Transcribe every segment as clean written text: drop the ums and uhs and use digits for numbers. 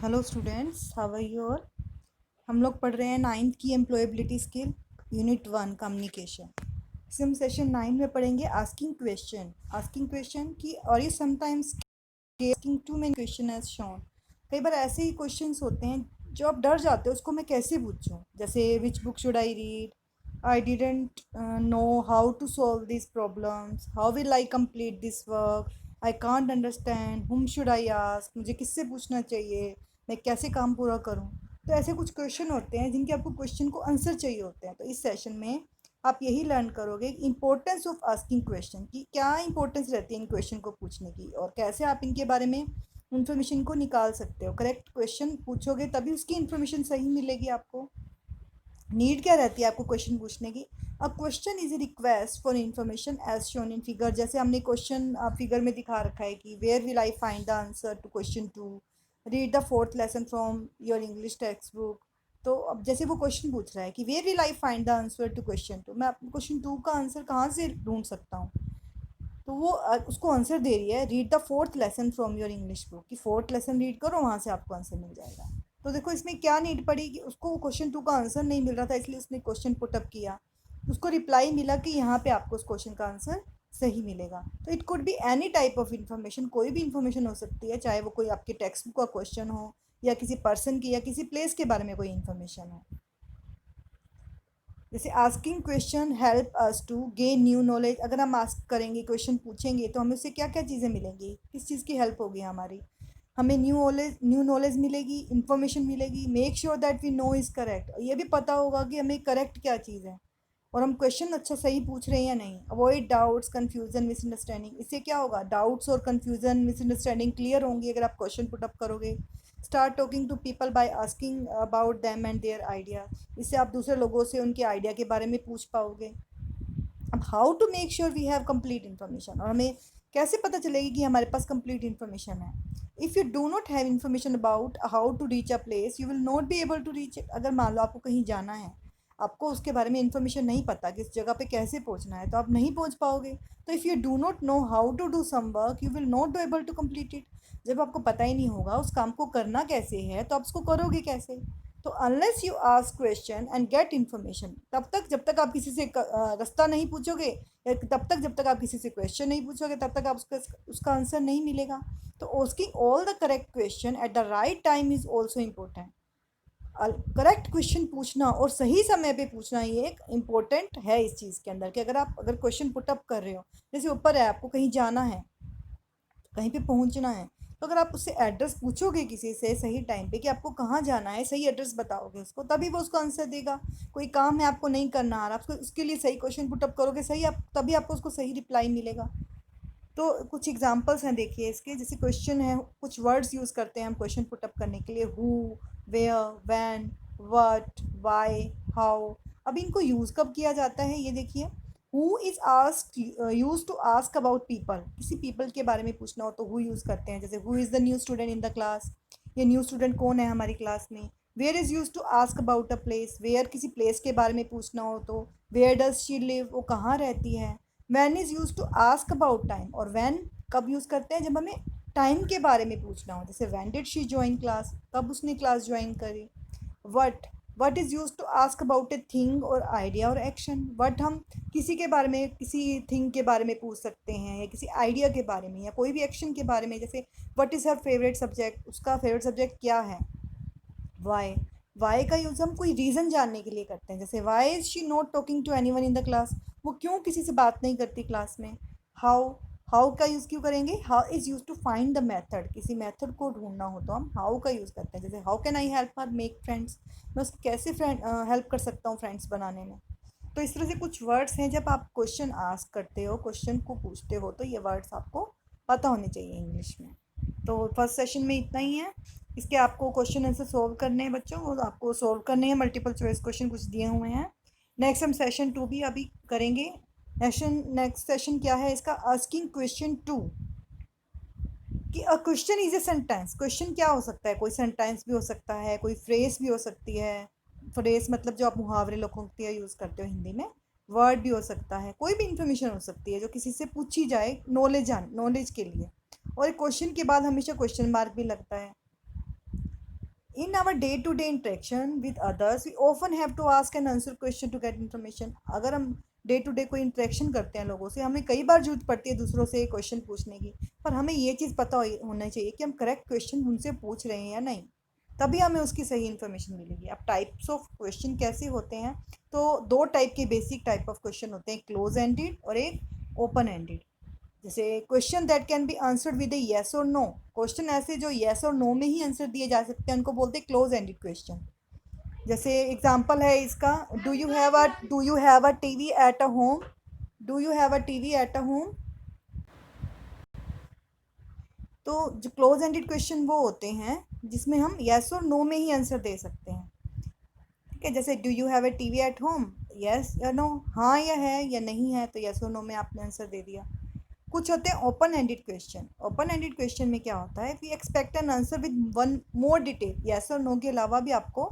Hello students, how are you all. हम लोग पढ़ रहे हैं नाइन्थ की एम्प्लॉयबिलिटी स्किल यूनिट 1 कम्युनिकेशन। इसे हम सेशन 9 में पढ़ेंगे आस्किंग क्वेश्चन की। और ये sometimes asking too many question as shown. कई बार ऐसे ही क्वेश्चंस होते हैं जो आप डर जाते हो उसको मैं कैसे पूछूं, जैसे which book should I read, I didn't know how to solve this problems, how will I complete this work, I can't understand, whom should I ask, मुझे किससे पूछना चाहिए, मैं कैसे काम पूरा करूं। तो ऐसे कुछ क्वेश्चन होते हैं जिनके आपको क्वेश्चन को आंसर चाहिए होते हैं। तो इस सेशन में आप यही लर्न करोगे इंपॉर्टेंस ऑफ आस्किंग क्वेश्चन की, क्या इंपॉर्टेंस रहती है इन क्वेश्चन को पूछने की और कैसे आप इनके बारे में इन्फॉर्मेशन को निकाल सकते हो। करेक्ट क्वेश्चन पूछोगे तभी उसकी इन्फॉर्मेशन सही मिलेगी आपको। नीड क्या रहती है आपको क्वेश्चन पूछने की। A question is a request for information as shown in figure. जैसे हमने क्वेश्चन फिगर में दिखा रखा है कि where will I find the answer to question 2, read the fourth lesson from your English textbook. तो अब जैसे वो क्वेश्चन पूछ रहा है कि where will I find the answer to question 2, मैं आपको क्वेश्चन 2 का आंसर कहाँ से ढूंढ सकता हूँ। तो वो उसको आंसर दे रही है, read the fourth lesson from your English book, कि फोर्थ लेसन रीड करो, वहाँ से आपको आंसर मिल जाएगा। तो देखो इसमें क्या नीड पड़ी कि उसको क्वेश्चन 2 का आंसर नहीं मिल रहा था, इसलिए उसने क्वेश्चन पुटअप किया। उसको रिप्लाई मिला कि यहाँ पे आपको उस क्वेश्चन का आंसर सही मिलेगा। तो it could be any type of information, कोई भी इन्फॉर्मेशन हो सकती है, चाहे वो कोई आपके टेक्स्ट बुक का क्वेश्चन हो या किसी पर्सन की या किसी प्लेस के बारे में कोई इन्फॉर्मेशन हो। जैसे asking question help us to gain new knowledge. अगर हम आस्क करेंगे, क्वेश्चन पूछेंगे, तो हमें उससे क्या क्या चीज़ें मिलेंगी, किस चीज़ की हेल्प होगी हमारी। हमें न्यू नॉलेज मिलेगी, इन्फॉर्मेशन मिलेगी। Make sure that we know is correct, ये भी पता होगा कि हमें करेक्ट क्या चीज़ है और हम क्वेश्चन अच्छा सही पूछ रहे हैं या नहीं। Avoid doubts, confusion, misunderstanding. इससे क्या होगा, डाउट्स और कन्फ्यूजन मिसअंडरस्टैंडिंग क्लियर होंगी अगर आप क्वेश्चन पुट अप करोगे। Start talking to people by asking about them and their idea. इससे आप दूसरे लोगों से उनके आइडिया के बारे में पूछ पाओगे। अब how to make sure we have complete information, और हमें कैसे पता चलेगी कि हमारे पास कंप्लीट इन्फॉर्मेशन है। If you do not have information about how to reach a place, you will not be able to reach it. अगर मान लो आपको कहीं जाना है, आपको उसके बारे में इन्फॉर्मेशन नहीं पता कि इस जगह पे कैसे पहुंचना है, तो आप नहीं पहुंच पाओगे। तो if you do not know how to do some work, you will not be able to complete it. जब आपको पता ही नहीं होगा उस काम को करना कैसे है, तो आप उसको करोगे कैसे। तो unless you ask question and get information, तब तक जब तक आप किसी से रास्ता नहीं पूछोगे, या तब तक जब तक आप किसी से क्वेश्चन नहीं पूछोगे, तब तक आप उसका आंसर नहीं मिलेगा। तो asking all the correct question at the right time is also important. Correct question पूछना और सही समय पे पूछना, ये एक इम्पोर्टेंट है इस चीज़ के अंदर। कि अगर क्वेश्चन पुटअप कर रहे हो, जैसे ऊपर है आपको कहीं जाना है, कहीं पे पहुंचना है, तो अगर आप उससे एड्रेस पूछोगे किसी से सही टाइम पे कि आपको कहाँ जाना है, सही एड्रेस बताओगे उसको, तभी वो उसको आंसर देगा। कोई काम है आपको नहीं करना आ रहा, आपको उसके लिए सही क्वेश्चन पुटअप करोगे सही, आप तभी आपको उसको सही रिप्लाई मिलेगा। तो कुछ एग्जांपल्स हैं देखिए इसके। जैसे क्वेश्चन है, कुछ वर्ड्स यूज़ करते हैं हम क्वेश्चन पुटअप करने के लिए, who, where, when, what, why, how. अब इनको यूज़ कब किया जाता है ये देखिए। Who is ask, use to ask about people, किसी पीपल के बारे में पूछना हो तो हु यूज़ करते हैं। जैसे who is the new student in the class, ये न्यू स्टूडेंट कौन है हमारी क्लास में। Where is use to ask about a place, where किसी प्लेस के बारे में पूछना हो तो वेयर डज शी लिव, वो कहाँ रहती है। When is use to ask about time, और वैन कब यूज़ करते हैं, जब हमें टाइम के बारे में पूछना हो। जैसे when did she join class, कब उसने क्लास ज्वाइन करी। What, what is use to ask about a thing or idea or action. What हम किसी के बारे में, किसी थिंग के बारे में पूछ सकते हैं या किसी आइडिया के बारे में या कोई भी एक्शन के बारे में। जैसे what is her favourite subject, उसका फेवरेट सब्जेक्ट क्या है। वाई, वाई का यूज़ हम कोई रीज़न जानने के लिए करते हैं। जैसे why is she not talking to anyone in the class, वो क्यों किसी से बात नहीं करती क्लास में। हाउ, हाउ का यूज़ क्यों करेंगे, how is use to find the method, किसी मेथड को ढूंढना हो तो हम हाउ का यूज़ करते हैं। जैसे how can I help her make friends, मैं उसको कैसे फ्रेंड हेल्प कर सकता हूँ फ्रेंड्स बनाने में। तो इस तरह से कुछ वर्ड्स हैं, जब आप क्वेश्चन आस्क करते हो, क्वेश्चन को पूछते हो, तो ये वर्ड्स आपको पता होने चाहिए इंग्लिश में। तो फर्स्ट सेशन में इतना ही है। इसके आपको क्वेश्चन आंसर सॉल्व करने हैं बच्चों, और आपको सॉल्व करने हैं, मल्टीपल चॉइस क्वेश्चन कुछ दिए हुए हैं। नेक्स्ट हम सेशन 2 भी अभी करेंगे। नेक्स्ट सेशन क्या है इसका, आस्किंग क्वेश्चन 2, कि अ question is a sentence. Question क्या हो सकता है, कोई सेंटेंस भी हो सकता है, कोई फ्रेज भी हो सकती है। फ्रेज मतलब जो आप मुहावरे लोकोक्तियाँ यूज़ करते हो हिंदी में। वर्ड भी हो सकता है, कोई भी इंफॉर्मेशन हो सकती है जो किसी से पूछी जाए नॉलेज के लिए। और एक क्वेश्चन के बाद हमेशा क्वेश्चन मार्क भी लगता है। In our day to day interaction with others, we often have to ask and answer question to get information. अगर हम डे टू डे कोई इंटरेक्शन करते हैं लोगों से, हमें कई बार जरूरत पड़ती है दूसरों से क्वेश्चन पूछने की, पर हमें ये चीज़ पता होना चाहिए कि हम करेक्ट क्वेश्चन उनसे पूछ रहे हैं या नहीं, तभी हमें उसकी सही इन्फॉर्मेशन मिलेगी। अब टाइप्स ऑफ क्वेश्चन कैसे होते हैं, तो दो टाइप के बेसिक टाइप ऑफ क्वेश्चन होते हैं, क्लोज एंडेड और एक ओपन एंडेड। जैसे question that can be answered with A yes और नो, क्वेश्चन ऐसे जो येस और नो में ही आंसर दिए जा सकते हैं, उनको बोलते हैं क्लोज एंडेड क्वेश्चन। जैसे एग्जांपल है इसका, do you have a TV at a home, do you have a TV at a home. तो जो क्लोज एंडेड क्वेश्चन वो होते हैं जिसमें हम येस और नो में ही आंसर दे सकते हैं। ठीक है, जैसे do you have a TV at home, yes या नो, हाँ या है या नहीं है, तो येस और नो में आपने आंसर दे दिया। कुछ होते हैं open ended question. Open ended question में क्या होता है, we expect an answer with one more detail, yes और नो के अलावा भी आपको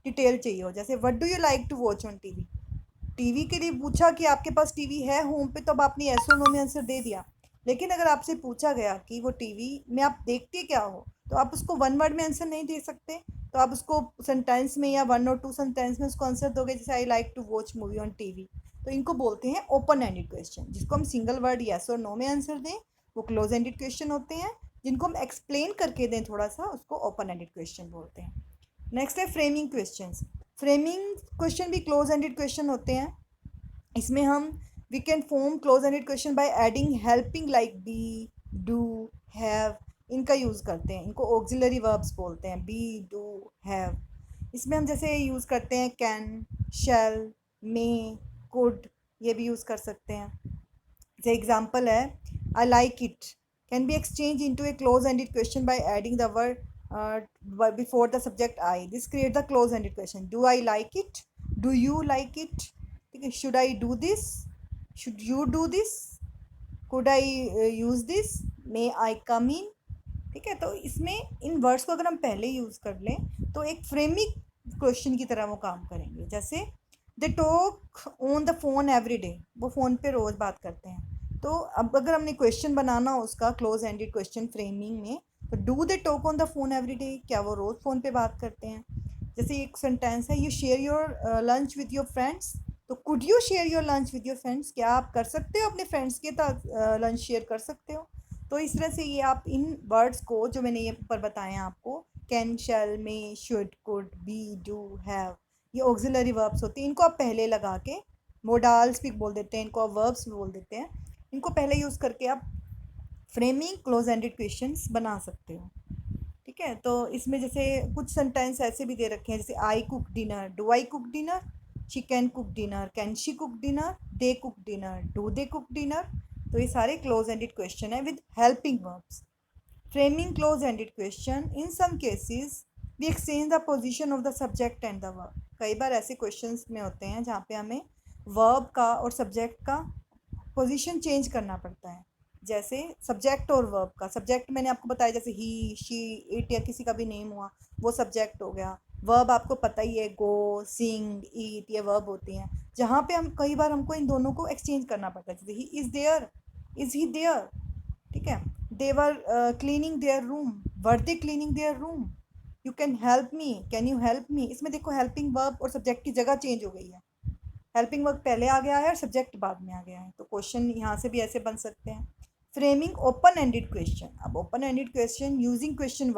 डिटेल चाहिए हो। जैसे what do you like to watch on TV, TV के लिए पूछा कि आपके पास टीवी है होम पे, तो अब आपने यस और नो में आंसर दे दिया। लेकिन अगर आपसे पूछा गया कि वो टीवी में आप देखते क्या हो, तो आप उसको वन वर्ड में आंसर नहीं दे सकते, तो आप उसको सेंटेंस में या वन और टू सेंटेंस में उसको आंसर दोगे, जैसे I like to watch movie on TV. तो इनको बोलते हैं ओपन एंडेड क्वेश्चन। जिसको हम सिंगल वर्ड यस और नो में आंसर दें वो क्लोज एंडेड क्वेश्चन होते हैं, जिनको हम एक्सप्लेन करके दें थोड़ा सा, उसको ओपन एंडेड क्वेश्चन बोलते हैं। नेक्स्ट है फ्रेमिंग क्वेश्चंस। फ्रेमिंग क्वेश्चन भी क्लोज एंडेड क्वेश्चन होते हैं। इसमें हम we can form close ended question by adding helping like be, do, have, इनका यूज़ करते हैं। इनको ऑक्सिलरी वर्ब्स बोलते हैं, बी, डू, हैव। इसमें हम जैसे यूज़ करते हैं कैन, शैल, मे, कुड, ये भी यूज़ कर सकते हैं। जैसे एग्जांपल है, I like it can be exchange into a close ended question by adding the word before the subject I, this create the close ended question. Do I like it, do you like it, ठीक है। Should I do this, should you do this, could I use this, may I come in. ठीक है, तो इसमें इन words को अगर हम पहले यूज़ कर लें तो एक फ्रेमिक क्वेश्चन की तरह वो काम करेंगे। जैसे they talk on the phone every day, वो फ़ोन पे रोज़ बात करते हैं। तो अब अगर हमने क्वेश्चन बनाना हो उसका क्लोज एंडेड क्वेश्चन फ्रेमिंग में, तो do they talk on the phone every day, क्या वो रोज़ फ़ोन पे बात करते हैं। जैसे एक सेंटेंस है, you share your lunch with your friends, तो could you share your lunch with your friends, क्या आप कर सकते हो अपने फ्रेंड्स के साथ लंच शेयर कर सकते हो। तो इस तरह से ये आप इन वर्ड्स को जो मैंने ये ऊपर बताए हैं आपको, can, shall, may, should, could, be, do, have, ये ऑक्सिलरी वर्ब्स होती हैं। इनको आप पहले लगा के, मोडाल्स भी बोल देते हैं इनको, आप वर्ब्स भी बोल देते हैं, इनको पहले यूज़ करके आप फ्रेमिंग क्लोज एंडेड क्वेश्चंस बना सकते हो। ठीक है, तो इसमें जैसे कुछ सेंटेंस ऐसे भी दे रखे हैं, जैसे I cook dinner, do I cook dinner, she can cook dinner, can she cook dinner, they cook dinner, do they cook dinner. तो ये सारे क्लोज एंडेड क्वेश्चन है with helping verbs. Framing close ended question, in some cases we exchange the position of the subject and the verb. कई बार ऐसे questions में होते हैं जहाँ पे हमें वर्ब का और सब्जेक्ट का पोजीशन चेंज करना पड़ता है। जैसे सब्जेक्ट और वर्ब का, सब्जेक्ट मैंने आपको बताया, जैसे ही, शी, इट, या किसी का भी नेम हुआ वो सब्जेक्ट हो गया। वर्ब आपको पता ही है, गो, सिंग, ईट, ये वर्ब होती हैं। जहाँ पे हम कई बार हमको इन दोनों को एक्सचेंज करना पड़ता है, जैसे he is there, is he there. ठीक है, they were cleaning their room, were they cleaning their room, you can help me, can you help me. इसमें देखो हेल्पिंग वर्ब और सब्जेक्ट की जगह चेंज हो गई है, हेल्पिंग वर्ब पहले आ गया है और सब्जेक्ट बाद में आ गया है। तो क्वेश्चन यहाँ से भी ऐसे बन सकते हैं। फ्रेमिंग ओपन एंडेड क्वेश्चन, अब open ended question using question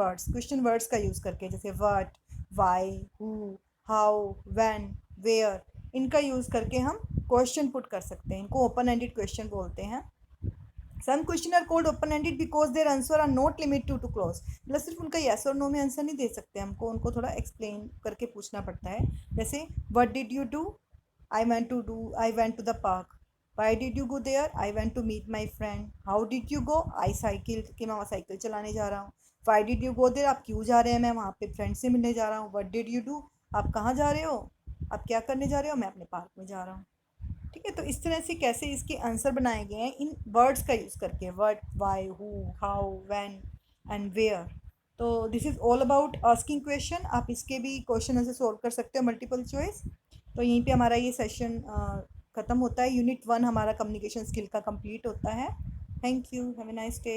words का यूज़ करके, जैसे what, why, who, how, when, where, इनका यूज़ करके हम क्वेश्चन पुट कर सकते हैं। इनको ओपन एंडेड क्वेश्चन बोलते हैं। Some question are called open ended because their answer are not limit to close, मतलब सिर्फ उनका यस और नो में आंसर नहीं दे सकते, हमको उनको थोड़ा एक्सप्लेन करके पूछना पड़ता है। जैसे what did you do, I went to the park. Why did you go there? I went to meet my friend. How did you go? I cycled, कि मैं वहाँ साइकिल चलाने जा रहा हूँ। Why did you go there? आप क्यों जा रहे हैं? मैं वहाँ पे फ्रेंड से मिलने जा रहा हूँ। What did you do? आप कहाँ जा रहे हो? आप क्या करने जा रहे हो? मैं अपने पार्क में जा रहा हूँ। ठीक है, तो इस तरह से कैसे इसके आंसर बनाए गए हैं इन वर्ड्स का यूज़ करके, what, why, who, how, when and where. तो this is all about asking question. आप इसके भी क्वेश्चन ऐसे सॉल्व कर सकते हो, मल्टीपल चॉइस। तो यहीं पे हमारा ये सेशन ख़त्म होता है। यूनिट 1 हमारा कम्युनिकेशन स्किल का कंप्लीट होता है। Thank you, have a nice day.